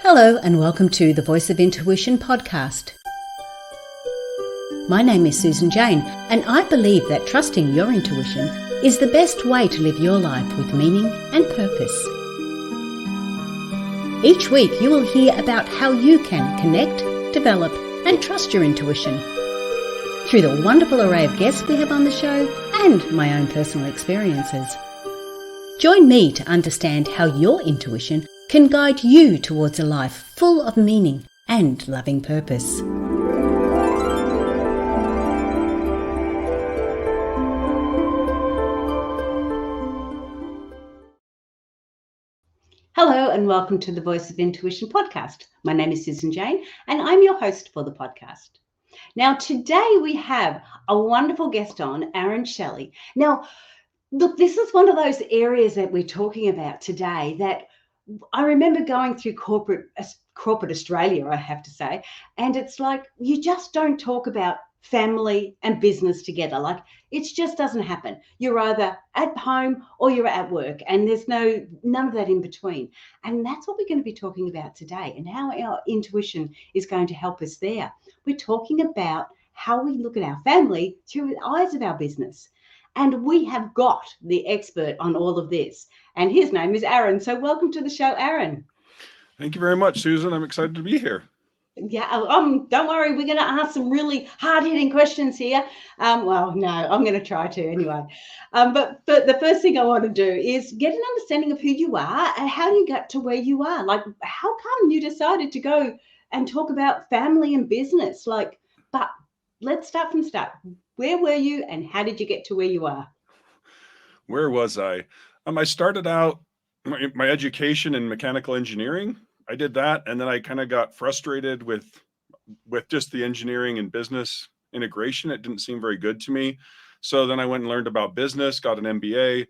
Hello and welcome to the Voice of Intuition podcast. My name is Susan Jane and I believe that trusting your intuition is the best way to live your life with meaning and purpose. Each week you will hear about how you can connect, develop and trust your intuition through the wonderful array of guests we have on the show and my own personal experiences. Join me to understand how your intuition can guide you towards a life full of meaning and loving purpose. Hello and welcome to the Voice of Intuition podcast. My name is Susan Jane and I'm your host for the podcast. Now today we have a wonderful guest on, Shelly. Now look, this is one of those areas that we're talking about today that I remember going through corporate Australia, I have to say, and it's like you just don't talk about family and business together. Like it just doesn't happen. You're either at home or you're at work, and there's none of that in between. And that's what we're going to be talking about today, and how our intuition is going to help us there. We're talking about how we look at our family through the eyes of our business. And we have got the expert on all of this. And his name is Aaron. So welcome to the show, Aaron. Thank you very much, Susan. I'm excited to be here. Yeah, don't worry. We're going to ask some really hard-hitting questions here. Well, no, I'm going to try to anyway. But the first thing I want to do is get an understanding of who you are and how you got to where you are. Like, how come you decided to go and talk about family and business? But let's start from the start. Where were you and how did you get to where you are? Where was I? I started out my education in mechanical engineering. I did that, and then I kind of got frustrated with just the engineering and business integration. It didn't seem very good to me. So then I went and learned about business, got an MBA,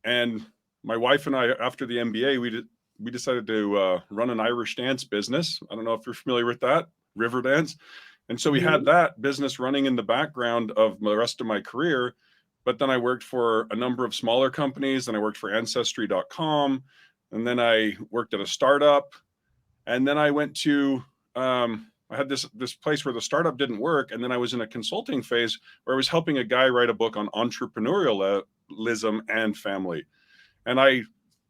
and my wife and I, after the MBA, we decided to run an Irish dance business. I don't know if you're familiar with that, river dance. And so we had that business running in the background of the rest of my career. But then I worked for a number of smaller companies, and I worked for Ancestry.com. And then I worked at a startup. And then I went to, I had this place where the startup didn't work. And then I was in a consulting phase where I was helping a guy write a book on entrepreneurialism and family. And I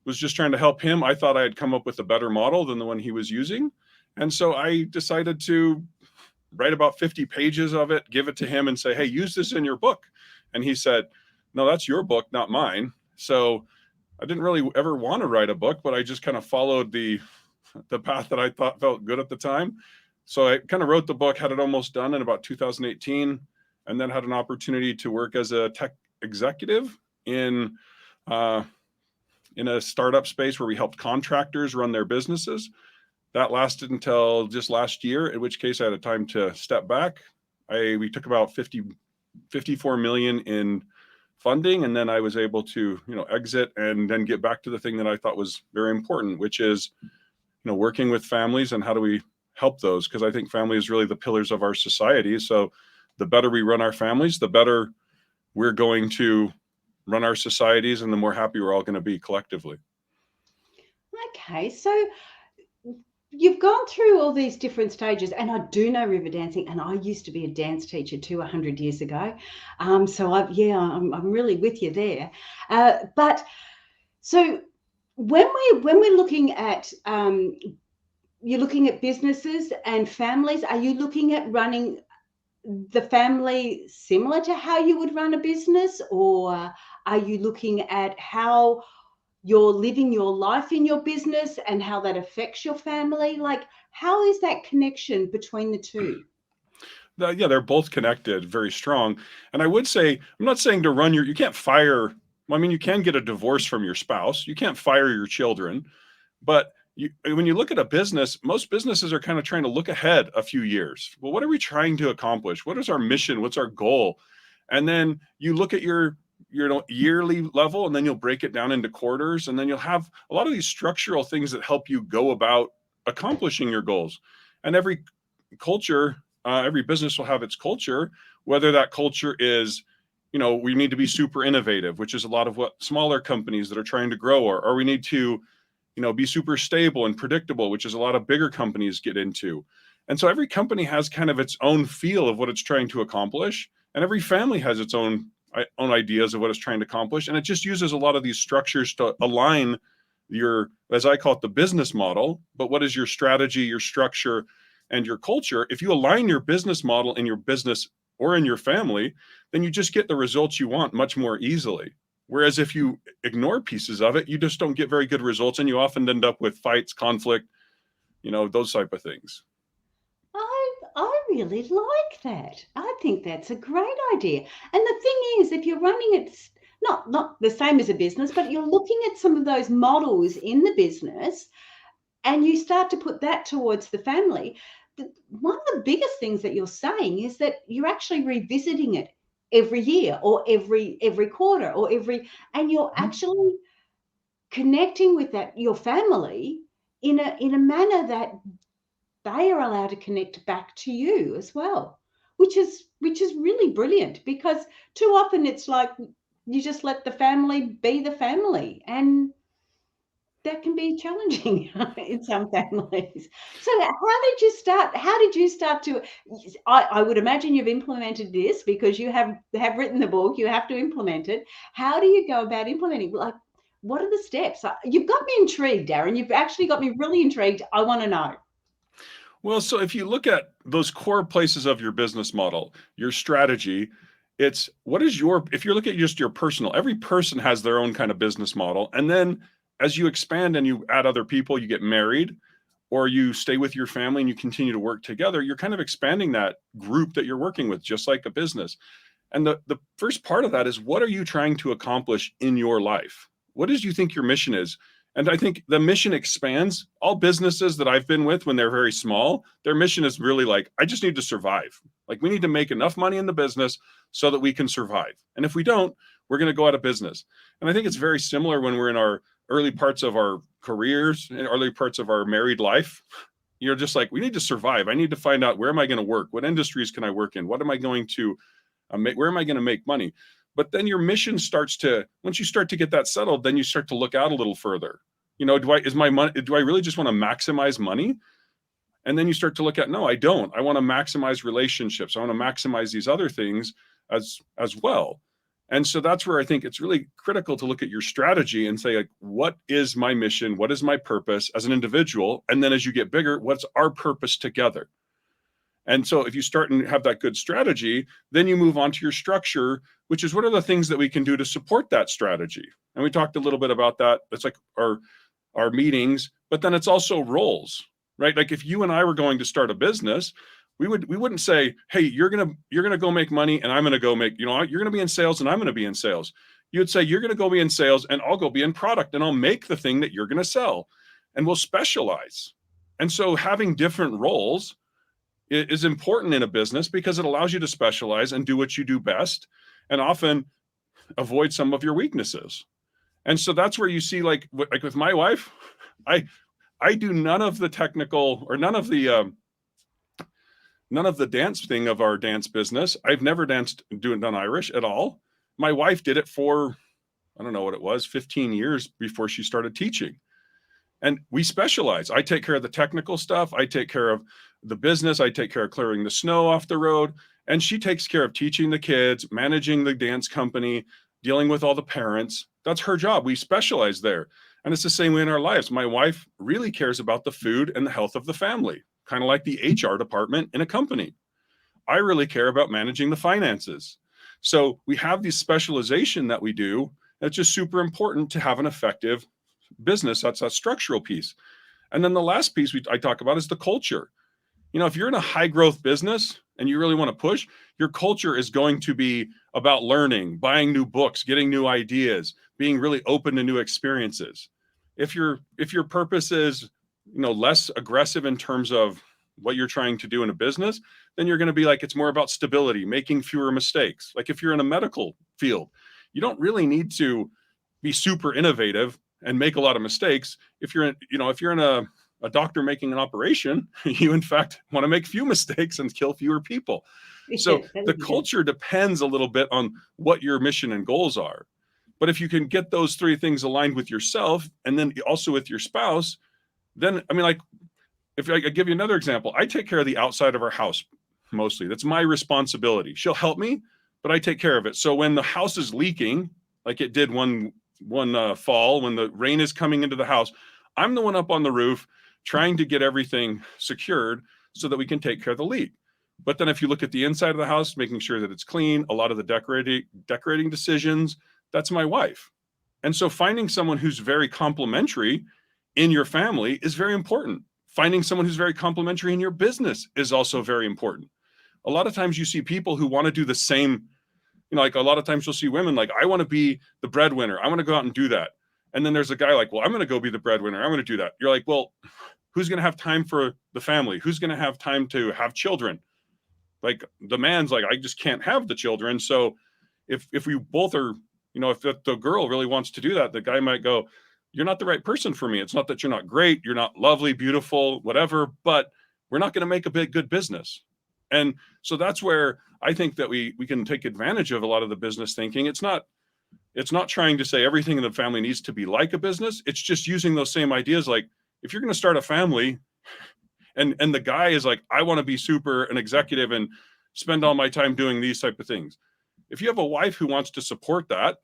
was just trying to help him. I thought I had come up with a better model than the one he was using. And so I decided to write about 50 pages of it, give it to him and say, hey, use this in your book. And he said, no, that's your book, not mine. So I didn't really ever want to write a book, but I just kind of followed the path that I thought felt good at the time. So I kind of wrote the book, had it almost done in about 2018, and then had an opportunity to work as a tech executive in a startup space where we helped contractors run their businesses. That lasted until just last year, in which case I had a time to step back. We took about 54 million in funding, and then I was able to, exit and then get back to the thing that I thought was very important, which is, working with families and how do we help those? Because I think family is really the pillars of our society. So the better we run our families, the better we're going to run our societies, and the more happy we're all going to be collectively. Okay, so you've gone through all these different stages, and I do know river dancing, and I used to be a dance teacher 100 years ago. So I'm really with you there. But so when we're looking at you're looking at businesses and families, are you looking at running the family similar to how you would run a business, or are you looking at how you're living your life in your business and how that affects your family? Like, how is that connection between the two? Yeah, they're both connected, very strong. And I would say, I'm not saying to you can't fire. I mean, you can get a divorce from your spouse. You can't fire your children. But when you look at a business, most businesses are kind of trying to look ahead a few years. Well, what are we trying to accomplish? What is our mission? What's our goal? And then you look at your yearly level, and then you'll break it down into quarters, and then you'll have a lot of these structural things that help you go about accomplishing your goals. And every culture, every business will have its culture, whether that culture is, we need to be super innovative, which is a lot of what smaller companies that are trying to grow are, or we need to be super stable and predictable, which is a lot of bigger companies get into. And so every company has kind of its own feel of what it's trying to accomplish. And every family has its own ideas of what it's trying to accomplish. And it just uses a lot of these structures to align your, as I call it, the business model. But what is your strategy, your structure, and your culture? If you align your business model in your business or in your family, then you just get the results you want much more easily. Whereas if you ignore pieces of it, you just don't get very good results, and you often end up with fights, conflict, those type of things. I really like that. I think that's a great idea. And the thing is, if you're running it not the same as a business, but you're looking at some of those models in the business and you start to put that towards the family, one of the biggest things that you're saying is that you're actually revisiting it every year or every quarter or and you're actually connecting with your family in a manner that they are allowed to connect back to you as well, which is really brilliant, because too often it's like you just let the family be the family, and that can be challenging in some families. So how did you start to, I would imagine you've implemented this because you have written the book, you have to implement it. How do you go about implementing? Like, what are the steps? You've got me intrigued, Darren. You've actually got me really intrigued. I want to know. Well, so if you look at those core places of your business model, your strategy, it's if you look at just your personal, every person has their own kind of business model. And then as you expand and you add other people, you get married, or you stay with your family and you continue to work together, you're kind of expanding that group that you're working with, just like a business. And the first part of that is, what are you trying to accomplish in your life? What do you think your mission is? And I think the mission expands. All businesses that I've been with, when they're very small, their mission is really like, I just need to survive. Like, we need to make enough money in the business so that we can survive. And if we don't, we're going to go out of business. And I think it's very similar when we're in our early parts of our careers and early parts of our married life. You're just like, we need to survive. I need to find out, where am I going to work? What industries can I work in? What am I going to make? Where am I going to make money? But then your mission starts to, once you start to get that settled, then you start to look out a little further. Do I really just want to maximize money? And then you start to look at, no, I don't. I want to maximize relationships. I want to maximize these other things as well. And so that's where I think it's really critical to look at your strategy and say, like, what is my mission? What is my purpose as an individual? And then as you get bigger, what's our purpose together? And so if you start and have that good strategy, then you move on to your structure, which is, what are the things that we can do to support that strategy? And we talked a little bit about that. It's like our meetings, but then it's also roles, right? Like, if you and I were going to start a business, we wouldn't say, hey, you're gonna go make money and I'm gonna go make, you're gonna be in sales and I'm gonna be in sales. You would say, you're gonna go be in sales and I'll go be in product and I'll make the thing that you're gonna sell, and we'll specialize. And so having different roles is important in a business, because it allows you to specialize and do what you do best, and often avoid some of your weaknesses. And so that's where you see, like with my wife, I do none of the technical, or none of the dance thing of our dance business. I've never done Irish at all. My wife did it for, I don't know what it was, 15 years before she started teaching. And we specialize. I take care of the technical stuff. I take care of the business. I take care of clearing the snow off the road. And she takes care of teaching the kids, managing the dance company, dealing with all the parents. That's her job. We specialize there. And it's the same way in our lives. My wife really cares about the food and the health of the family, kind of like the HR department in a company. I really care about managing the finances. So we have this specialization that we do. That's just super important to have an effective business. That's that structural piece. And then the last piece I talk about is the culture. If you're in a high growth business and you really want to push, your culture is going to be about learning, buying new books, getting new ideas, being really open to new experiences. If your purpose is, less aggressive in terms of what you're trying to do in a business, then you're going to be like, it's more about stability, making fewer mistakes. Like, if you're in a medical field, you don't really need to be super innovative and make a lot of mistakes. If you're in a doctor making an operation, you in fact want to make few mistakes and kill fewer people. So the culture depends a little bit on what your mission and goals are. But if you can get those three things aligned with yourself and then also with your spouse, then, I mean, like, if I give you another example, I take care of the outside of our house mostly. That's my responsibility. She'll help me, but I take care of it. So when the house is leaking, like it did one fall, when the rain is coming into the house, I'm the one up on the roof trying to get everything secured so that we can take care of the leak. But then if you look at the inside of the house, making sure that it's clean, a lot of the decorating decisions, that's my wife. And so finding someone who's very complementary in your family is very important. Finding someone who's very complementary in your business is also very important. A lot of times you see people who want to do the same, like a lot of times you'll see women like, I want to be the breadwinner. I want to go out and do that. And then there's a guy like, well, I'm going to go be the breadwinner. I'm going to do that. You're like, well, who's going to have time for the family? Who's going to have time to have children? Like the man's like, I just can't have the children. So if we both are, if the girl really wants to do that, the guy might go, you're not the right person for me. It's not that you're not great, you're not lovely, beautiful, whatever, but we're not going to make a good business. And so that's where I think that we can take advantage of a lot of the business thinking. It's not trying to say everything in the family needs to be like a business. It's just using those same ideas. Like if you're going to start a family and the guy is like, I want to be super an executive and spend all my time doing these type of things. If you have a wife who wants to support that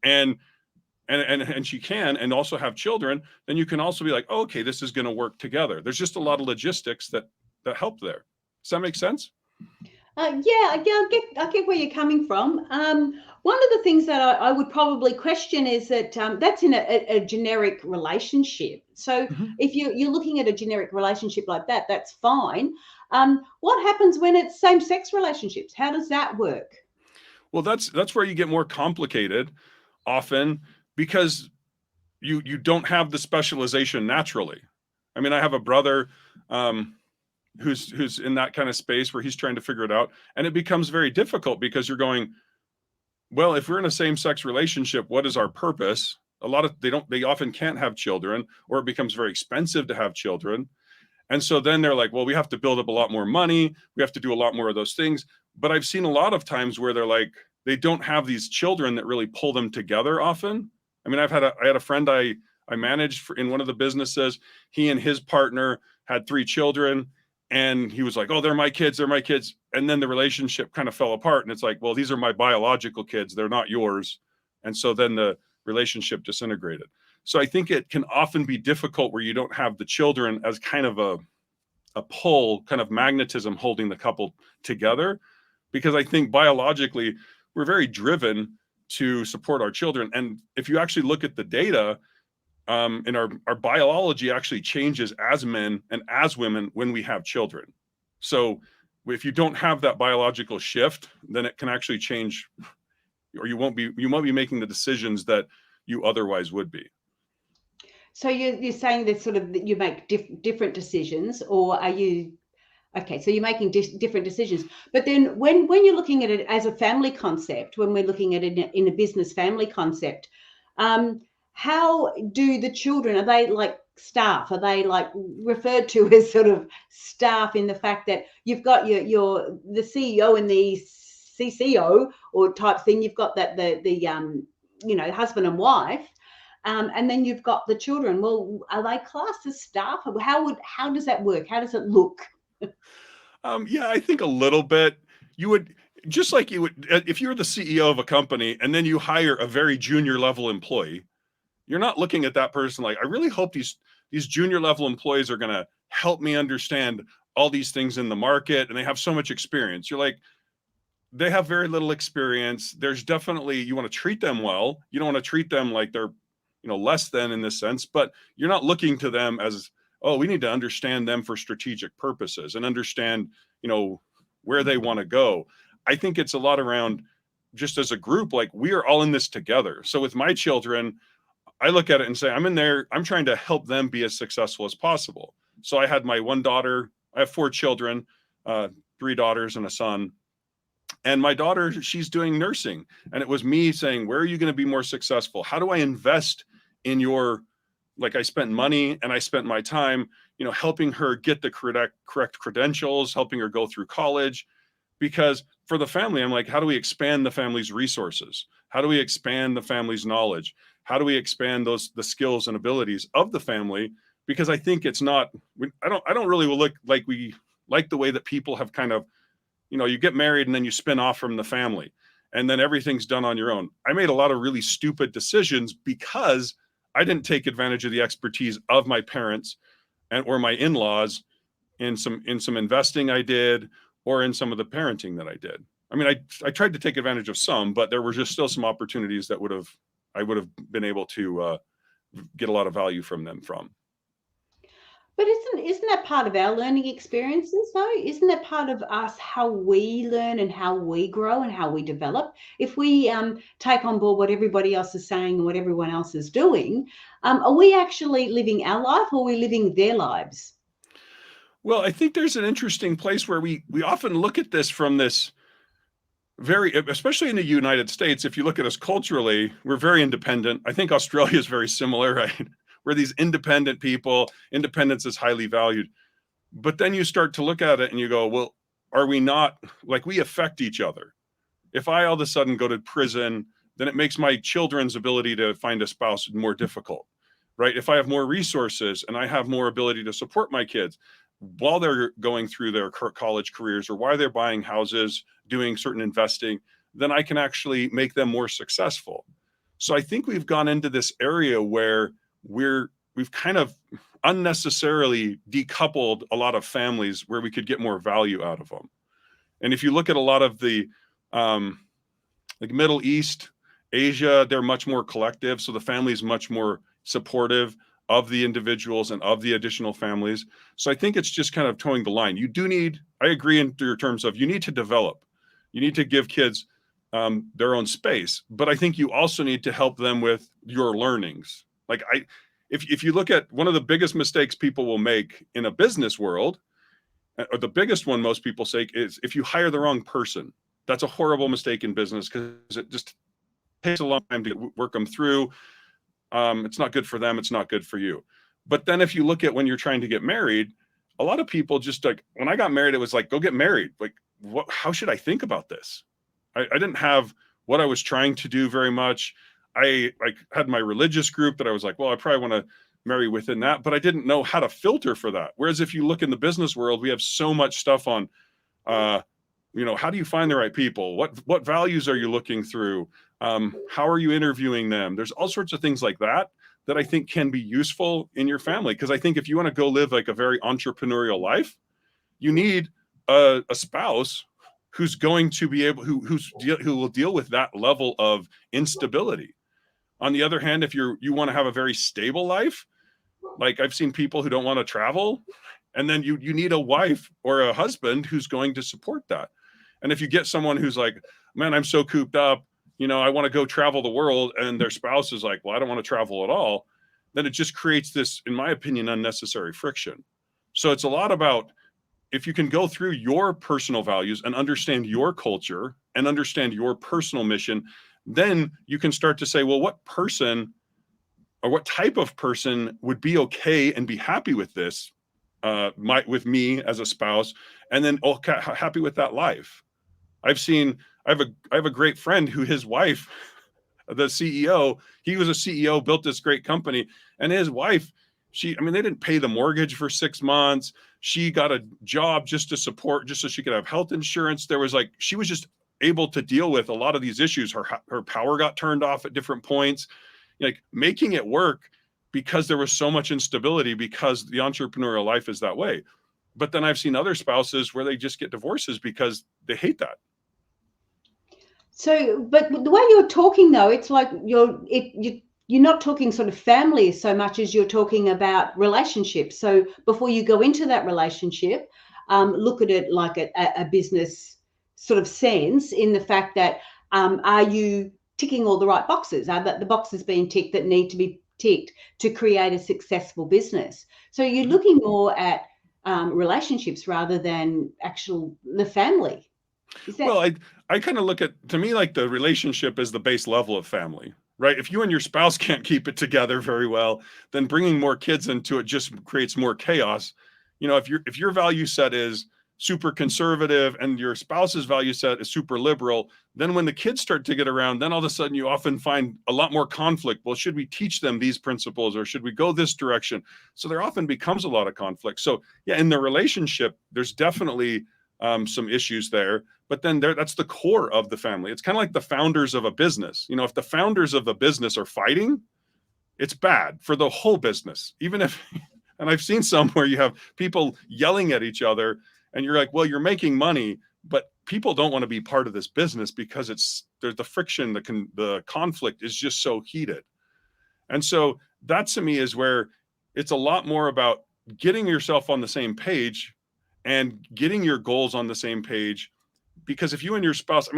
and she can, and also have children, then you can also be like, oh, okay, this is going to work together. There's just a lot of logistics that help there. Does that make sense? Yeah, I get where you're coming from. One of the things that I would probably question is that that's in a generic relationship. So if you're looking at a generic relationship like that, that's fine. What happens when it's same-sex relationships? How does that work? Well, that's where you get more complicated often, because you don't have the specialization naturally. I mean, I have a brother who's in that kind of space where he's trying to figure it out, and it becomes very difficult because you're going, well, if we're in a same-sex relationship, what is our purpose? They often can't have children, or it becomes very expensive to have children. And so then they're like, well, we have to build up a lot more money. We have to do a lot more of those things. But I've seen a lot of times where they're like, they don't have these children that really pull them together often. I mean, I had a friend I managed in one of the businesses. He and his partner had 3 children, and he was like, oh, they're my kids. And then the relationship kind of fell apart. And it's like, well, these are my biological kids. They're not yours. And so then the relationship disintegrated. So I think it can often be difficult where you don't have the children as kind of a pull, kind of magnetism holding the couple together, because I think biologically we're very driven to support our children. And if you actually look at the data, in our biology actually changes as men and as women when we have children. So if you don't have that biological shift, then it can actually change, or you won't be making the decisions that you otherwise would be. So you're saying that sort of you make different decisions, or are you? Okay, so you're making different decisions. But then when you're looking at it as a family concept, when we're looking at it in a business family concept, how do the children, are they like staff? Are they like referred to as sort of staff in the fact that you've got the CEO and the CCO or type thing, you've got that the husband and wife, and then you've got the children. Well, are they classed as staff? How does that work? How does it look? Yeah, I think a little bit. You would, just like you would, if you're the CEO of a company and then you hire a very junior level employee, you're not looking at that person like, I really hope these junior level employees are going to help me understand all these things in the market, and they have so much experience. You're like, they have very little experience. There's definitely, you want to treat them well. You don't want to treat them like they're, less than in this sense, but you're not looking to them as, oh, we need to understand them for strategic purposes and understand, where they want to go. I think it's a lot around just as a group, like we are all in this together. So with my children, I look at it and say, I'm in there, I'm trying to help them be as successful as possible. So I had my one daughter, I have 4 children, 3 daughters and a son. And my daughter, she's doing nursing. And it was me saying, where are you going to be more successful? How do I invest in I spent money and I spent my time, helping her get the correct credentials, helping her go through college, because for the family, I'm like, how do we expand the family's resources? How do we expand the family's knowledge? How do we expand the skills and abilities of the family? Because I think it's not, I don't really look like we like the way that people have kind of, you get married and then you spin off from the family and then everything's done on your own. I made a lot of really stupid decisions because I didn't take advantage of the expertise of my parents or my in-laws in some investing I did, or in some of the parenting that I did. I mean, I tried to take advantage of some, but there were just still some opportunities that I would have been able to get a lot of value from them from. But isn't that part of our learning experiences though? Isn't that part of us, how we learn and how we grow and how we develop? If we take on board what everybody else is saying and what everyone else is doing, are we actually living our life, or are we living their lives? Well, I think there's an interesting place where we often look at this from this especially in the United States. If you look at us culturally, we're very independent. I think Australia is very similar, right? We're these independent people. Independence is highly valued. But then you start to look at it and you go, well, are we not, like, we affect each other? If I all of a sudden go to prison, then it makes my children's ability to find a spouse more difficult, right? If I have more resources and I have more ability to support my kids while they're going through their college careers, or while they're buying houses, doing certain investing, then I can actually make them more successful. So I think we've gone into this area where we've kind of unnecessarily decoupled a lot of families where we could get more value out of them. And if you look at a lot of the like Middle East, Asia, they're much more collective. So the family is much more supportive of the individuals and of the additional families. So I think it's just kind of towing the line. You do need, I agree in your terms of, you need to develop, you need to give kids their own space, but I think you also need to help them with your learnings. Like if you look at one of the biggest mistakes people will make in a business world, or the biggest one most people say, is if you hire the wrong person. That's a horrible mistake in business because it just takes a long time to work them through. It's not good for them. It's not good for you. But then if you look at when you're trying to get married, a lot of people just like, when I got married, it was like, go get married. Like, how should I think about this? I didn't have what I was trying to do very much. I had my religious group that I was like, well, I probably want to marry within that, but I didn't know how to filter for that. Whereas if you look in the business world, we have so much stuff on, how do you find the right people? What values are you looking through? How are you interviewing them? There's all sorts of things like that I think can be useful in your family. Because I think if you want to go live like a very entrepreneurial life, you need a spouse who's going to be able, who will deal with that level of instability. On the other hand, if you want to have a very stable life, like I've seen people who don't want to travel, and then you need a wife or a husband who's going to support that. And if you get someone who's like, man, I'm so cooped up, I want to go travel the world, and their spouse is like, well, I don't want to travel at all, then it just creates this, in my opinion, unnecessary friction. So it's a lot about, if you can go through your personal values and understand your culture and understand your personal mission, then you can start to say, well, what person or what type of person would be okay and be happy with this, with me as a spouse, and then happy with that life. I have a great friend who, his wife, the CEO, he was a CEO, built this great company, and his wife, they didn't pay the mortgage for 6 months. She got a job just to support, just so she could have health insurance. She was just able to deal with a lot of these issues. Her power got turned off at different points, like making it work, because there was so much instability, because the entrepreneurial life is that way. But then I've seen other spouses where they just get divorces because they hate that. So, but the way you're talking though, it's like you're not talking sort of family so much as you're talking about relationships. So before you go into that relationship, look at it like a business sort of sense, in the fact that are you ticking all the right boxes? Are the boxes being ticked that need to be ticked to create a successful business? So you're looking more at relationships rather than the family. Well, I kind of look at, to me, like the relationship is the base level of family, right? If you and your spouse can't keep it together very well, then bringing more kids into it just creates more chaos. If your value set is super conservative and your spouse's value set is super liberal, then when the kids start to get around, then all of a sudden you often find a lot more conflict. Well, should we teach them these principles or should we go this direction? So there often becomes a lot of conflict. So yeah, in the relationship, there's definitely some issues there, but then that's the core of the family. It's kind of like the founders of a business. You know, if the founders of a business are fighting, it's bad for the whole business. Even if, and I've seen some where you have people yelling at each other and you're like, well, you're making money, but people don't want to be part of this business because there's the friction, the conflict is just so heated. And so that to me is where it's a lot more about getting yourself on the same page and getting your goals on the same page. Because if you and your spouse, I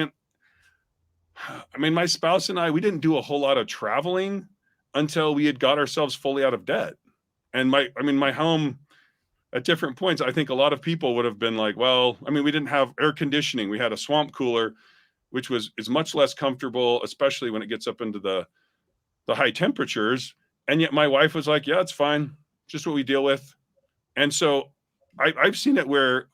mean, my spouse and I, we didn't do a whole lot of traveling until we had got ourselves fully out of debt. And my home at different points, I think a lot of people would have been like, well, I mean, we didn't have air conditioning. We had a swamp cooler, which is much less comfortable, especially when it gets up into the high temperatures. And yet my wife was like, yeah, it's fine. Just what we deal with. And so I've seen it where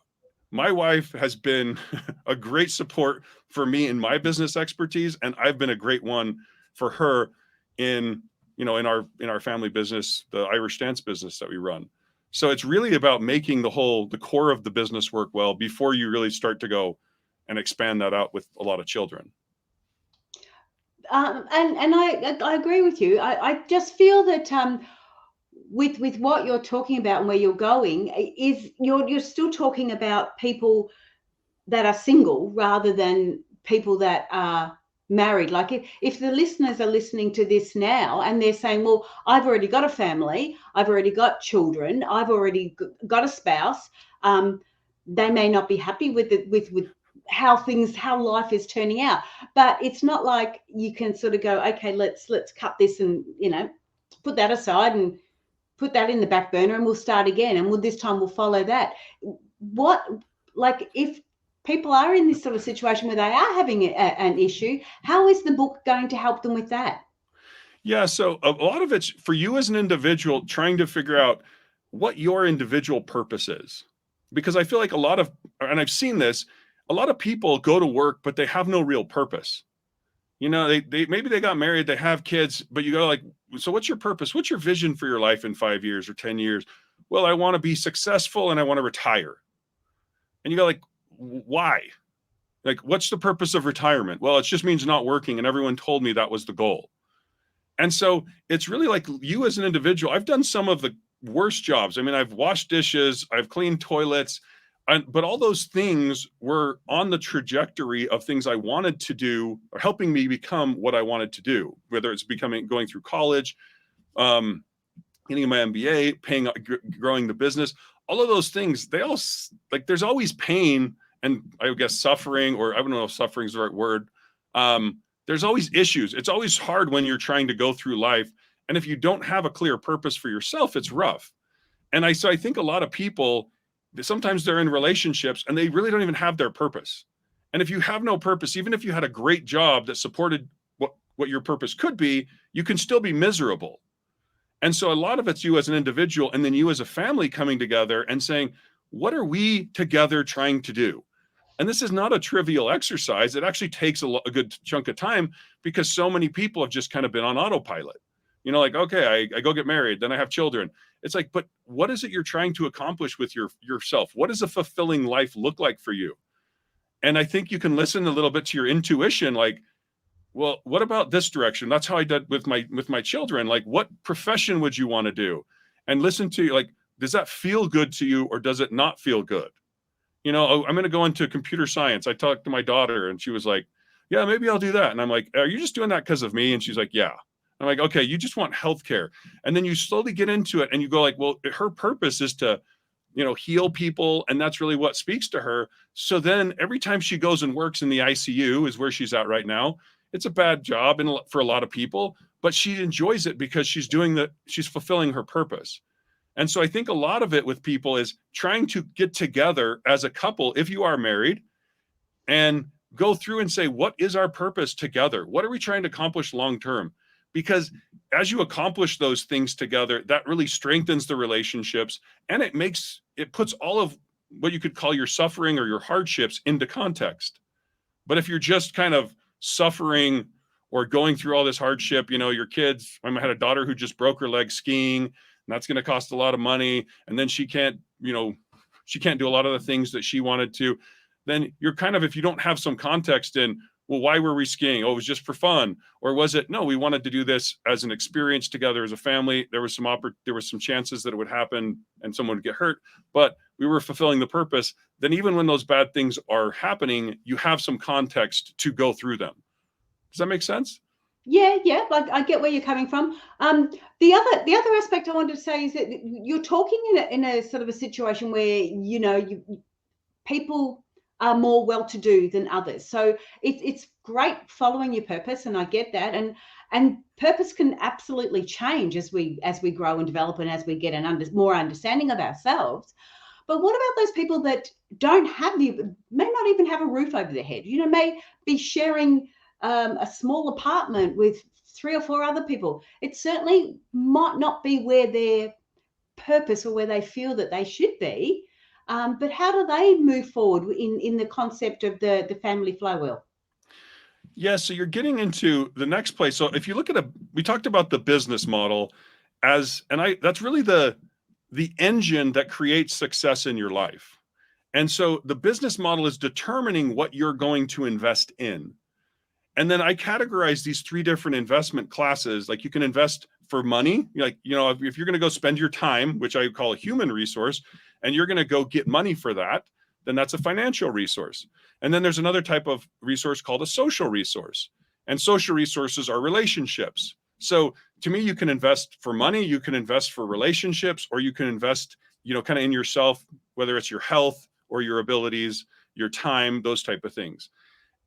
my wife has been a great support for me in my business expertise. And I've been a great one for her in our family business, the Irish dance business that we run. So it's really about making the core of the business work well before you really start to go and expand that out with a lot of children. And I agree with you. I just feel that with what you're talking about and where you're going is you're still talking about people that are single rather than people that are married. Like if the listeners are listening to this now and they're saying, well, I've already got a family, I've already got children, I've already got a spouse, they may not be happy with how life is turning out. But it's not like you can sort of go, okay, let's cut this and put that aside and put that in the back burner and we'll start again, and this time we'll follow that. If people are in this sort of situation where they are having an issue, how is the book going to help them with that? Yeah, so a lot of it's for you as an individual trying to figure out what your individual purpose is. Because I feel like and I've seen this, a lot of people go to work, but they have no real purpose. They maybe they got married, they have kids, but you go like, so what's your purpose? What's your vision for your life in 5 years or 10 years? Well, I want to be successful and I want to retire. And you go like, why? Like, what's the purpose of retirement? Well, it just means not working. And everyone told me that was the goal. And so it's really like you as an individual. I've done some of the worst jobs. I mean, I've washed dishes, I've cleaned toilets, but all those things were on the trajectory of things I wanted to do or helping me become what I wanted to do, whether it's going through college, getting my MBA, growing the business, all of those things, they all like, there's always pain and I guess suffering, or I don't know if suffering is the right word. There's always issues. It's always hard when you're trying to go through life. And if you don't have a clear purpose for yourself, it's rough. And so I think a lot of people, sometimes they're in relationships and they really don't even have their purpose. And if you have no purpose, even if you had a great job that supported what your purpose could be, you can still be miserable. And so a lot of it's you as an individual and then you as a family coming together and saying, what are we together trying to do? And this is not a trivial exercise. It actually takes a good chunk of time because so many people have just kind of been on autopilot. Like, okay, I go get married, then I have children. It's like, but what is it you're trying to accomplish with yourself? What does a fulfilling life look like for you? And I think you can listen a little bit to your intuition, like, well, what about this direction? That's how I did with my children. Like, what profession would you want to do? And listen to, like, does that feel good to you or does it not feel good? I'm going to go into computer science. I talked to my daughter and she was like, yeah, maybe I'll do that. And I'm like, are you just doing that because of me? And she's like, yeah. I'm like, okay, you just want healthcare. And then you slowly get into it and you go like, well, her purpose is to, heal people. And that's really what speaks to her. So then every time she goes and works in the ICU is where she's at right now. It's a bad job for a lot of people, but she enjoys it because she's fulfilling her purpose. And so I think a lot of it with people is trying to get together as a couple, if you are married, and go through and say, what is our purpose together? What are we trying to accomplish long-term? Because as you accomplish those things together, that really strengthens the relationships and it puts all of what you could call your suffering or your hardships into context. But if you're just kind of suffering or going through all this hardship, your kids, I had a daughter who just broke her leg skiing, and that's going to cost a lot of money. And then she can't do a lot of the things that she wanted to. Then you're kind of, if you don't have some context in, well, why were we skiing? Oh, it was just for fun. Or was it, no, we wanted to do this as an experience together as a family. There was some chances that it would happen and someone would get hurt, but we were fulfilling the purpose. Then even when those bad things are happening, you have some context to go through them. Does that make sense? Yeah, I get where you're coming from. The other aspect I wanted to say is that you're talking in a sort of a situation where people are more well-to-do than others. So it's great following your purpose, and I get that. And purpose can absolutely change as we grow and develop, and as we get more understanding of ourselves. But what about those people that may not even have a roof over their head? May be sharing a small apartment with 3 or 4 other people. It certainly might not be where their purpose or where they feel that they should be. But how do they move forward in the concept of the family flywheel? Yeah, so you're getting into the next place. So if you look at we talked about the business model that's really the engine that creates success in your life. And so the business model is determining what you're going to invest in. And then I categorize these 3 different investment classes. Like, you can invest for money. Like, if you're going to go spend your time, which I call a human resource, and you're going to go get money for that, then that's a financial resource. And then there's another type of resource called a social resource. And social resources are relationships. So to me, you can invest for money, you can invest for relationships, or you can invest, kind of in yourself, whether it's your health or your abilities, your time, those type of things.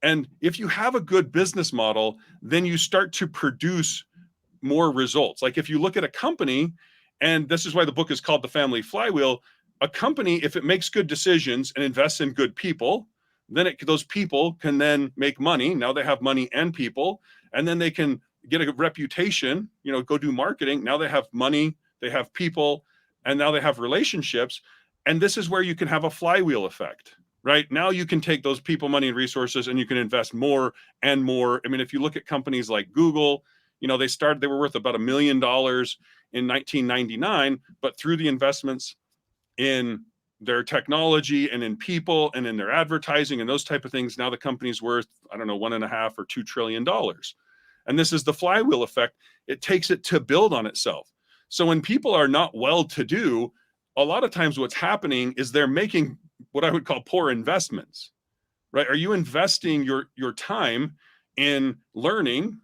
And if you have a good business model, then you start to produce more results. Like, if you look at a company, and this is why the book is called The Family Flywheel, a company, if it makes good decisions and invests in good people, then those people can then make money. Now they have money and people, and then they can get a reputation, go do marketing. Now they have money, they have people, and now they have relationships. And this is where you can have a flywheel effect. Right now, you can take those people, money, and resources, and you can invest more and more. I mean, if you look at companies like Google, they were worth about $1 million in 1999, but through the investments in their technology and in people and in their advertising and those type of things, now the company's worth, I don't know, $1.5 or $2 trillion. And this is the flywheel effect. It takes it to build on itself. So when people are not well-to-do, a lot of times what's happening is they're making what I would call poor investments, right? Are you investing your time in learning?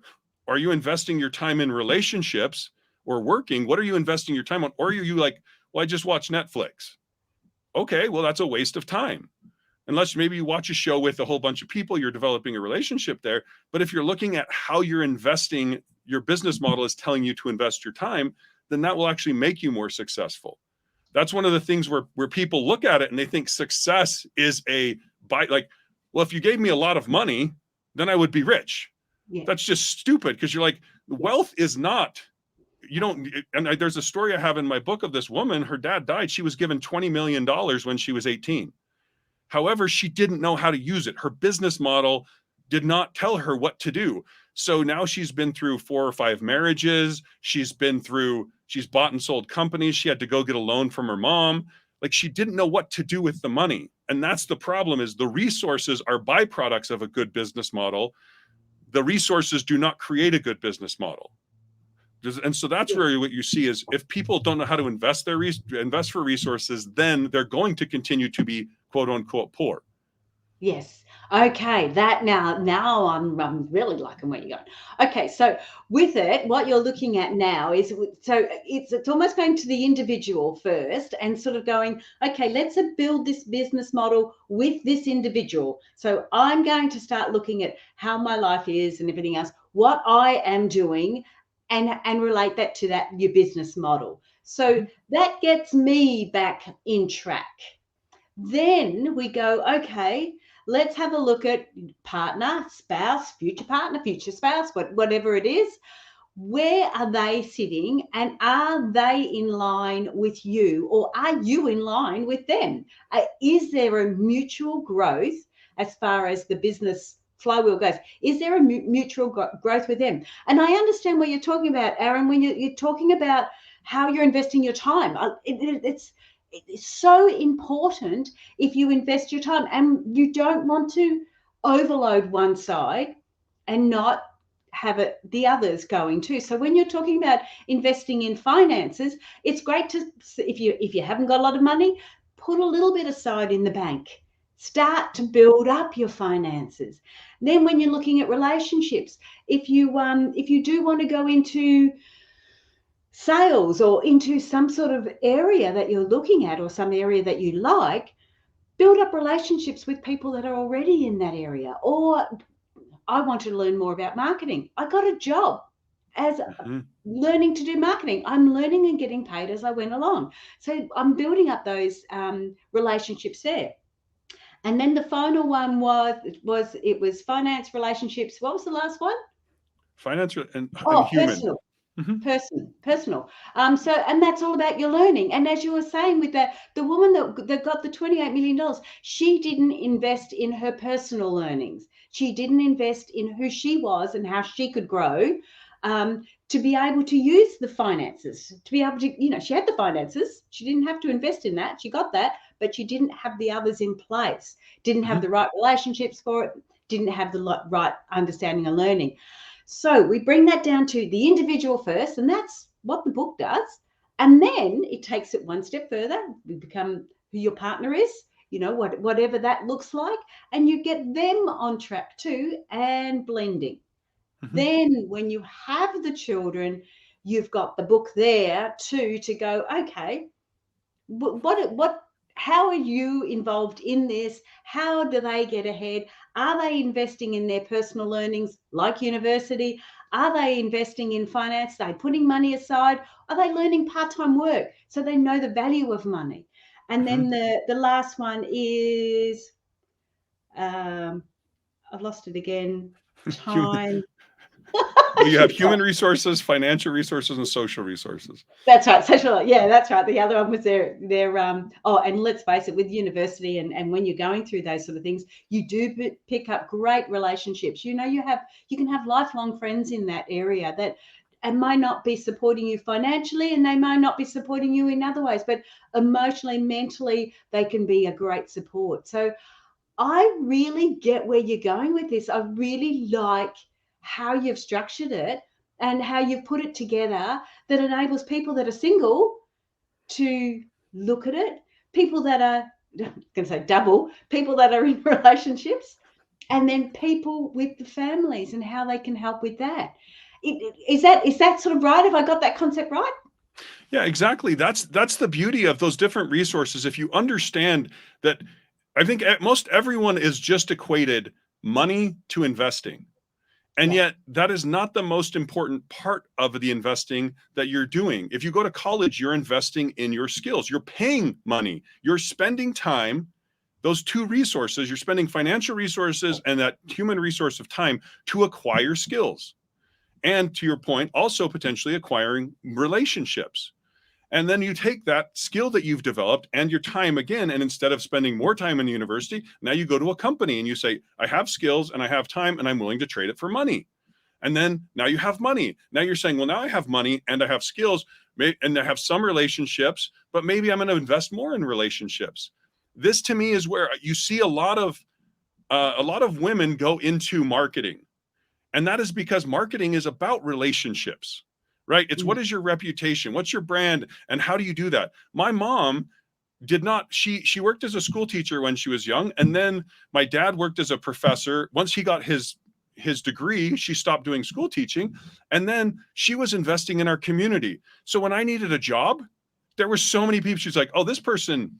Are you investing your time in relationships or working? What are you investing your time on? Or are you like, well, I just watch Netflix. Okay, well, that's a waste of time. Unless maybe you watch a show with a whole bunch of people, you're developing a relationship there. But if you're looking at how you're investing, your business model is telling you to invest your time, then that will actually make you more successful. That's one of the things where people look at it and they think success is well, if you gave me a lot of money, then I would be rich. Yeah. That's just stupid, because you're like, wealth is not, and there's a story I have in my book of this woman. Her dad died. She was given $20 million when she was 18. However, she didn't know how to use it. Her business model did not tell her what to do. So now she's been through 4 or 5 marriages. She's bought and sold companies. She had to go get a loan from her mom. Like, she didn't know what to do with the money. And that's the problem, is the resources are byproducts of a good business model. The resources do not create a good business model. And so that's really what you see is, if people don't know how to invest for resources, then they're going to continue to be quote unquote poor. Yes. Okay. That now I'm really liking where you're going. Okay. So with it, what you're looking at now is, so it's almost going to the individual first and sort of going, okay, let's build this business model with this individual. So I'm going to start looking at how my life is and everything else, what I am doing, and relate that to your business model. So that gets me back in track. Then we go, okay, let's have a look at partner, spouse, future partner, future spouse, whatever it is. where are they sitting, and are they in line with you, or are you in line with them? Is there a mutual growth as far as the business flywheel goes? Is there a mutual growth with them? And I understand what you're talking about, Aaron, when you're talking about how you're investing your time. It's so important if you invest your time, and you don't want to overload one side and not have the others going too. So when you're talking about investing in finances, it's great to, if you haven't got a lot of money, put a little bit aside in the bank. Start to build up your finances. Then when you're looking at relationships, if you do want to go into sales or into some sort of area that you're looking at, or some area that you like, build up relationships with people that are already in that area. Or I want to learn more about marketing. I got a job as learning to do marketing. I'm learning and getting paid as I went along. So I'm building up those relationships there. And then the final one was finance, relationships. What was the last one? Finance and human. Personal. Personal. So, and that's all about your learning. And as you were saying, with the woman that got the $28 million, she didn't invest in her personal learnings. She didn't invest in who she was and how she could grow, to be able to use the finances, to be able to, she had the finances. She didn't have to invest in that. She got that, but she didn't have the others in place, didn't have the right relationships for it, didn't have the right understanding and learning. So we bring that down to the individual first, and that's what the book does. And then it takes it one step further. We become who your partner is, whatever that looks like, and you get them on track too, and blending. Then when you have the children, you've got the book there too, to go, okay, how are you involved in this? How do they get ahead? Are they investing in their personal learnings like university? Are they investing in finance? Are they putting money aside? Are they learning part-time work so they know the value of money? And then the last one is, I've lost it again, time. Well, you have human resources, financial resources, and social resources. That's right. Social, yeah, that's right. The other one was their and let's face it, with university and when you're going through those sort of things, you do pick up great relationships. You can have lifelong friends in that area that and might not be supporting you financially, and they might not be supporting you in other ways, but emotionally, mentally, they can be a great support. So I really get where you're going with this. I really like how you've structured it and how you've put it together that enables people that are single to look at it, people that are, I'm going to say double, people that are in relationships, and then people with the families and how they can help with that. Is that sort of right? Have I got that concept right? Yeah, exactly. That's the beauty of those different resources. If you understand that, I think most everyone is just equated money to investing. And yet that is not the most important part of the investing that you're doing. If you go to college, you're investing in your skills. You're paying money. You're spending time. Those two resources, you're spending financial resources and that human resource of time to acquire skills. And to your point, also potentially acquiring relationships. And then you take that skill that you've developed and your time again, and instead of spending more time in the university, now you go to a company and you say, I have skills and I have time and I'm willing to trade it for money. And then now you have money. Now you're saying, well, now I have money and I have skills and I have some relationships, but maybe I'm going to invest more in relationships. This to me is where you see a lot of women go into marketing. And that is because marketing is about relationships. Right? It's what is your reputation? What's your brand? And how do you do that? My mom did not, she worked as a school teacher when she was young. And then my dad worked as a professor. Once he got his degree, she stopped doing school teaching. And then she was investing in our community. So when I needed a job, there were so many people. She's like, oh, this person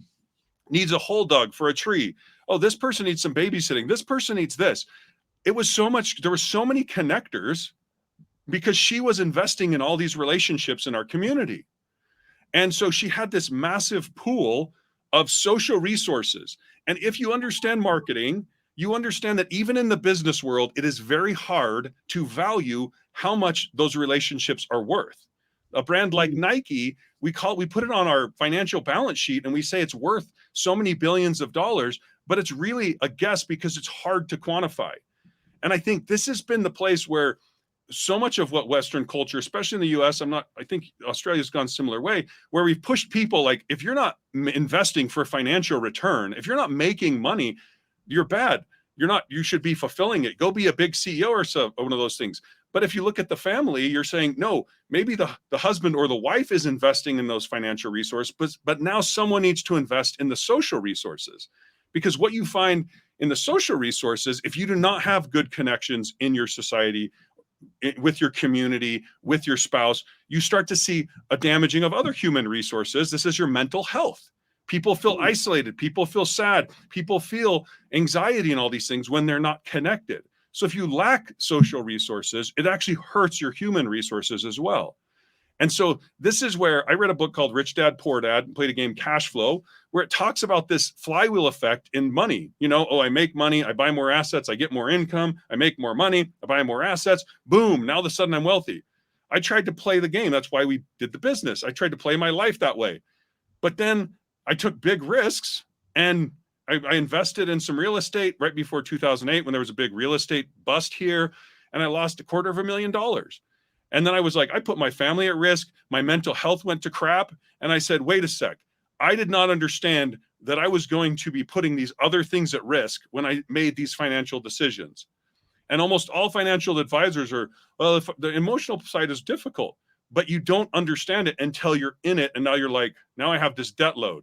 needs a hole dug for a tree. Oh, this person needs some babysitting. This person needs this. It was so much, there were so many connectors because she was investing in all these relationships in our community. And so she had this massive pool of social resources. And if you understand marketing, you understand that even in the business world, it is very hard to value how much those relationships are worth. A brand like Nike, we put it on our financial balance sheet and we say it's worth so many billions of dollars, but it's really a guess because it's hard to quantify. And I think this has been the place where so much of what Western culture, especially in the US, I think Australia's gone a similar way, where we've pushed people like, if you're not investing for financial return, if you're not making money, you're bad. You should be fulfilling it. Go be a big CEO or so, one of those things. But if you look at the family, you're saying, no, maybe the husband or the wife is investing in those financial resources, but now someone needs to invest in the social resources. Because what you find in the social resources, if you do not have good connections in your society, with your community, with your spouse, you start to see a damaging of other human resources. This is your mental health. People feel isolated. People feel sad. People feel anxiety and all these things when they're not connected. So if you lack social resources, it actually hurts your human resources as well. And so this is where I read a book called Rich Dad, Poor Dad, and played a game, Cash Flow, where it talks about this flywheel effect in money. I make money, I buy more assets, I get more income, I make more money, I buy more assets, boom, now all of a sudden I'm wealthy. I tried to play the game. That's why we did the business. I tried to play my life that way. But then I took big risks and I invested in some real estate right before 2008 when there was a big real estate bust here, and I lost $250,000. And then I was like, I put my family at risk. My mental health went to crap. And I said, wait a sec. I did not understand that I was going to be putting these other things at risk when I made these financial decisions. And almost all financial advisors are, well, if the emotional side is difficult, but you don't understand it until you're in it. And now you're like, now I have this debt load.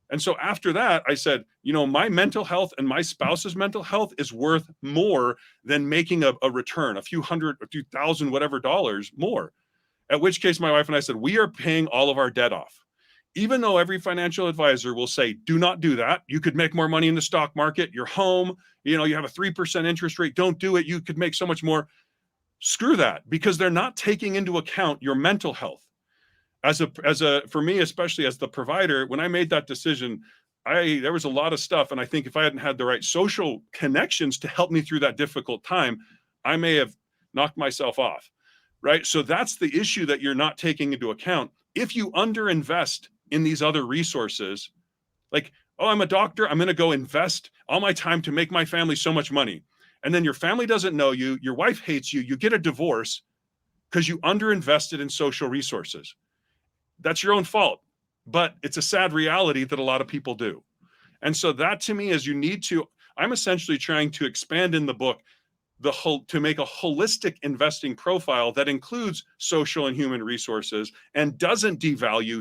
And so after that, I said, my mental health and my spouse's mental health is worth more than making a return, a few hundred, a few thousand, whatever dollars more. At which case my wife and I said, we are paying all of our debt off. Even though every financial advisor will say, do not do that. You could make more money in the stock market. You're home. You have a 3% interest rate. Don't do it. You could make so much more. Screw that, because they're not taking into account your mental health. For me, especially as the provider, when I made that decision, there was a lot of stuff. And I think if I hadn't had the right social connections to help me through that difficult time, I may have knocked myself off. Right. So that's the issue that you're not taking into account. If you underinvest in these other resources, like, oh, I'm a doctor, I'm going to go invest all my time to make my family so much money. And then your family doesn't know you, your wife hates you, you get a divorce because you underinvested in social resources. That's your own fault, but it's a sad reality that a lot of people do. And so that to me is I'm essentially trying to expand in the book to make a holistic investing profile that includes social and human resources and doesn't devalue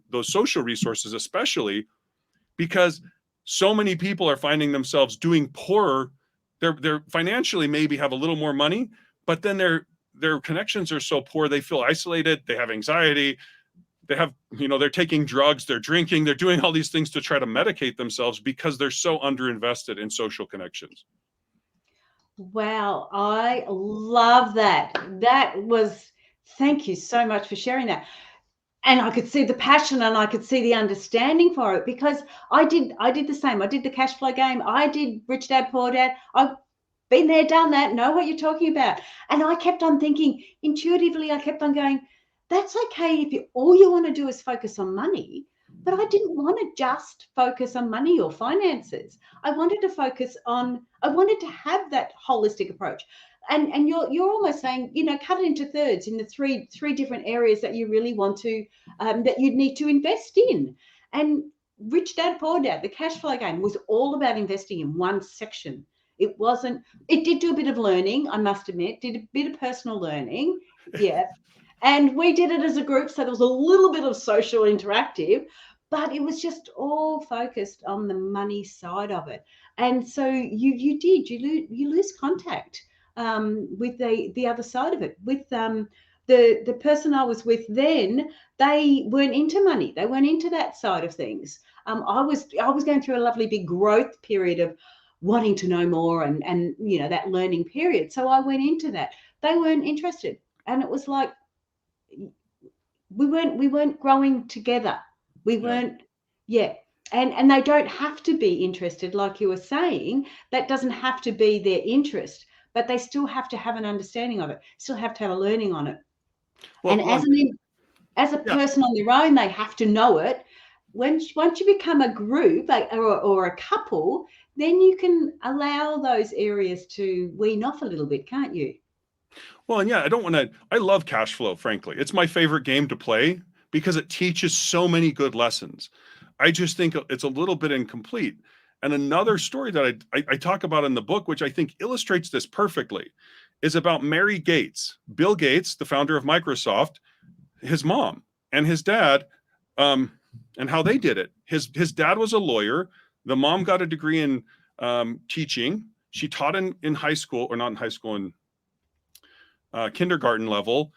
those social resources, especially because so many people are finding themselves doing poorer. They're financially maybe have a little more money, but then their connections are so poor, they feel isolated, they have anxiety, they're taking drugs, they're drinking, they're doing all these things to try to medicate themselves because they're so underinvested in social connections. Wow, I love that. Thank you so much for sharing that. And I could see the passion and I could see the understanding for it, because I did the same. I did the cash flow game. I did Rich Dad, Poor Dad. I've been there, done that, know what you're talking about. And I kept on thinking intuitively, I kept on going, that's okay if all you want to do is focus on money. But I didn't want to just focus on money or finances. I wanted to have that holistic approach. And you're almost saying, cut it into thirds in the three different areas that you really want to, that you need to invest in. And Rich Dad, Poor Dad, the cash flow game, was all about investing in one section. It did do a bit of learning, I must admit, did a bit of personal learning. Yeah. And we did it as a group, so there was a little bit of social interactive, but it was just all focused on the money side of it. And so you lose contact with the other side of it. With the person I was with then, they weren't into money. They weren't into that side of things. I was going through a lovely big growth period of wanting to know more and that learning period. So I went into that. They weren't interested, and it was like, we weren't growing together. We weren't, yeah. And they don't have to be interested, like you were saying. That doesn't have to be their interest. but they still have to have an understanding of it, still have to have a learning on it. Well, And as a yeah. person on their own, they have to know it. Once you become a group or a couple, then you can allow those areas to wean off a little bit, can't you? Well, and yeah, I love cash flow, frankly. It's my favorite game to play because it teaches so many good lessons. I just think it's a little bit incomplete. And another story that I talk about in the book, which I think illustrates this perfectly, is about Mary Gates. Bill Gates, the founder of Microsoft, his mom and his dad, and how they did it. His dad was a lawyer. The mom got a degree in teaching. She taught in high school, or not in high school, in kindergarten level.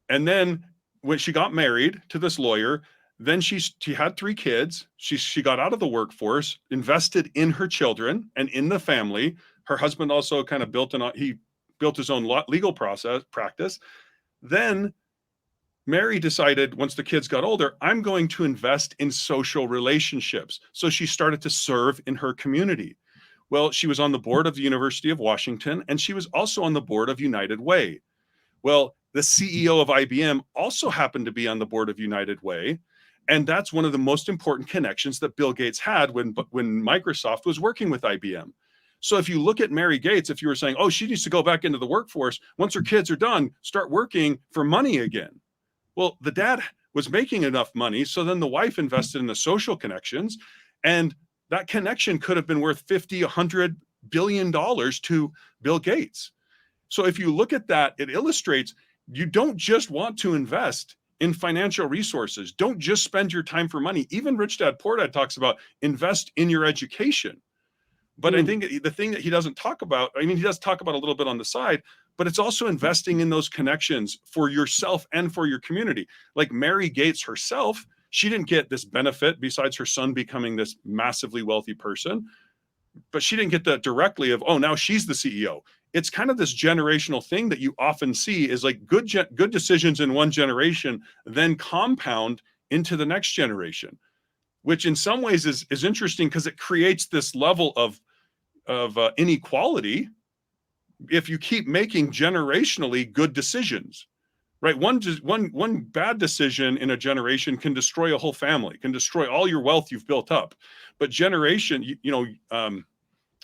And then when she got married to this lawyer, then she had 3 kids. She got out of the workforce, invested in her children and in the family. Her husband also kind of built his own legal practice. Then Mary decided, once the kids got older, I'm going to invest in social relationships. So she started to serve in her community. Well, she was on the board of the University of Washington, and she was also on the board of United Way. Well, the CEO of IBM also happened to be on the board of United Way. And that's one of the most important connections that Bill Gates had when Microsoft was working with IBM. So if you look at Mary Gates, if you were saying, oh, she needs to go back into the workforce, once her kids are done, start working for money again. Well, the dad was making enough money, so then the wife invested in the social connections, and that connection could have been worth $50, $100 billion to Bill Gates. So if you look at that, it illustrates you don't just want to invest in financial resources. Don't just spend your time for money. Even Rich Dad Poor Dad talks about invest in your education. But I think the thing that he doesn't talk about, I mean, he does talk about a little bit on the side, but it's also investing in those connections for yourself and for your community. Like Mary Gates herself, she didn't get this benefit besides her son becoming this massively wealthy person, but she didn't get that directly of, oh, now she's the CEO. It's kind of this generational thing that you often see is like good decisions in one generation then compound into the next generation, which in some ways is interesting because it creates this level of inequality if you keep making generationally good decisions, right? One bad decision in a generation can destroy a whole family, can destroy all your wealth you've built up. But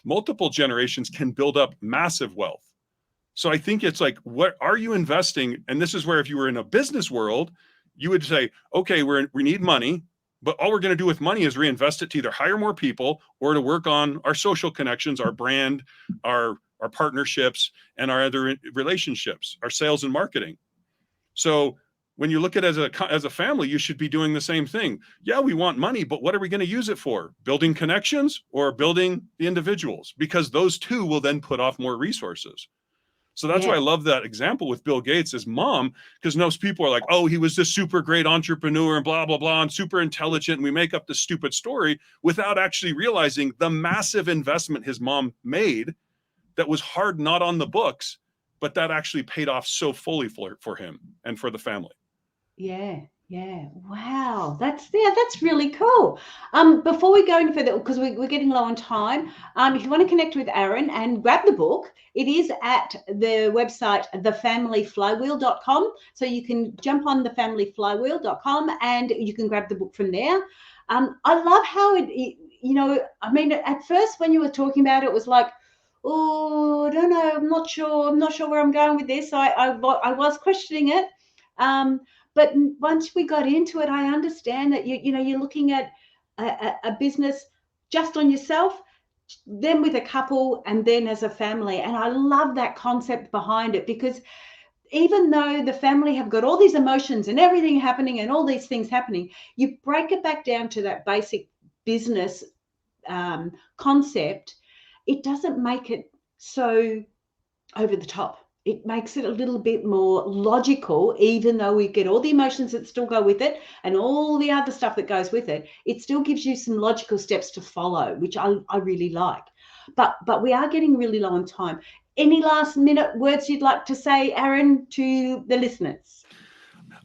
multiple generations can build up massive wealth. So I think it's like, what are you investing? And this is where if you were in a business world, you would say, okay, we need money, but all we're going to do with money is reinvest it to either hire more people or to work on our social connections, our brand, our partnerships, and our other relationships, our sales and marketing. So when you look at it as a family, you should be doing the same thing. Yeah, we want money, but what are we going to use it for? Building connections or building the individuals? Because those two will then put off more resources. So that's why I love that example with Bill Gates' his mom, because most people are like, oh, he was this super great entrepreneur and blah, blah, blah, and super intelligent. And we make up this stupid story without actually realizing the massive investment his mom made that was hard, not on the books, but that actually paid off so fully for him and for the family. Yeah. Wow. That's really cool. Before we go any further, because we're getting low on time, if you want to connect with Aaron and grab the book, it is at the website thefamilyflywheel.com. So you can jump on thefamilyflywheel.com and you can grab the book from there. I love how I mean, at first when you were talking about it, it was like, oh, I don't know, I'm not sure where I'm going with this. I was questioning it. But once we got into it, I understand that you're looking at a business just on yourself, then with a couple, and then as a family. And I love that concept behind it, because even though the family have got all these emotions and everything happening and all these things happening, you break it back down to that basic business concept. It doesn't make it so over the top. It makes it a little bit more logical, even though we get all the emotions that still go with it and all the other stuff that goes with it. It still gives you some logical steps to follow, which I really like. But we are getting really low on time. Any last minute words you'd like to say, Aaron, to the listeners?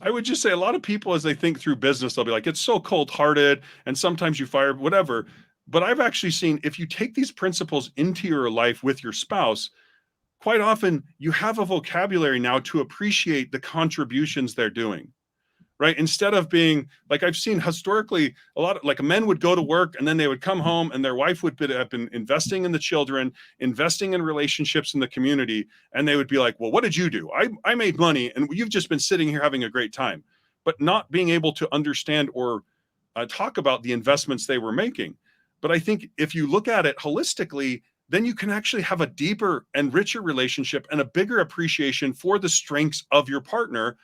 I would just say a lot of people, as they think through business, they'll be like, it's so cold-hearted and sometimes you fire, whatever. But I've actually seen if you take these principles into your life with your spouse, quite often you have a vocabulary now to appreciate the contributions they're doing, right? Instead of being like, I've seen historically a lot of like men would go to work and then they would come home and their wife would have been investing in the children, investing in relationships in the community. And they would be like, well, what did you do? I made money and you've just been sitting here having a great time, but not being able to understand or talk about the investments they were making. But I think if you look at it holistically, then you can actually have a deeper and richer relationship and a bigger appreciation for the strengths of your partner,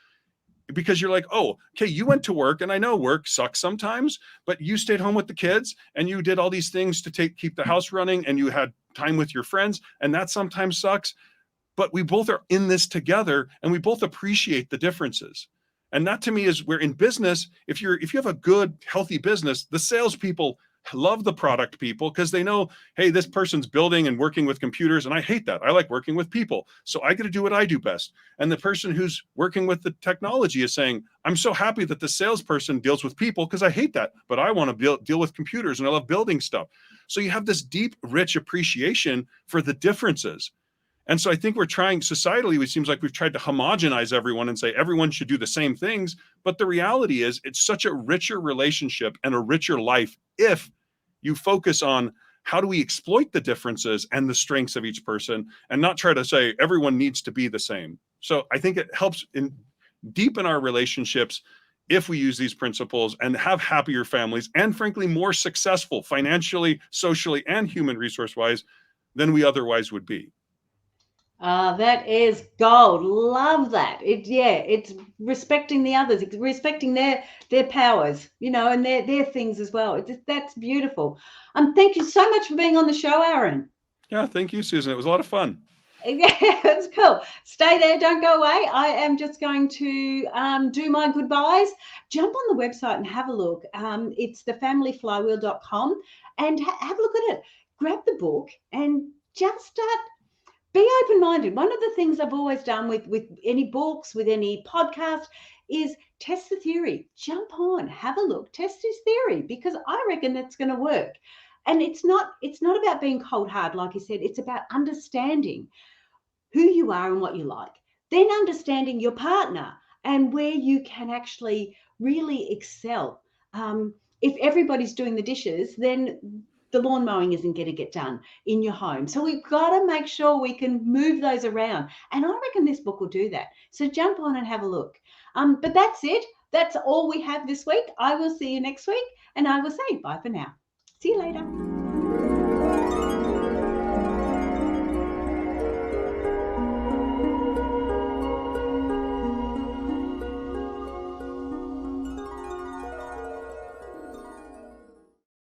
because you're like, oh, okay, you went to work and I know work sucks sometimes, but you stayed home with the kids and you did all these things to keep the house running and you had time with your friends, and that sometimes sucks. But we both are in this together and we both appreciate the differences. And that to me is where in business, if you have a good, healthy business, the salespeople love the product people because they know, hey, this person's building and working with computers, and I hate that. I like working with people. So I got to do what I do best. And the person who's working with the technology is saying, I'm so happy that the salesperson deals with people because I hate that, but I want to deal with computers and I love building stuff. So you have this deep, rich appreciation for the differences. And so I think we're trying societally, it seems like we've tried to homogenize everyone and say everyone should do the same things. But the reality is it's such a richer relationship and a richer life if you focus on how do we exploit the differences and the strengths of each person and not try to say everyone needs to be the same. So I think it helps deepen our relationships if we use these principles and have happier families and frankly more successful financially, socially, and human resource wise than we otherwise would be. That is gold. Love that. It's respecting the others, it's respecting their powers, and their things as well. That's beautiful. Thank you so much for being on the show, Aaron. Yeah, thank you, Susan. It was a lot of fun. Yeah, that's cool. Stay there. Don't go away. I am just going to do my goodbyes. Jump on the website and have a look. It's thefamilyflywheel.com and have a look at it. Grab the book and just start. Be open-minded. One of the things I've always done with any books, with any podcast, is test the theory. Jump on, have a look, test his theory, because I reckon that's going to work. And it's not about being cold hard, like you said. It's about understanding who you are and what you like. Then understanding your partner and where you can actually really excel. If everybody's doing the dishes, then the lawn mowing isn't going to get done in your home. So we've got to make sure we can move those around. And I reckon this book will do that. So jump on and have a look. But that's it. That's all we have this week. I will see you next week. And I will say bye for now. See you later.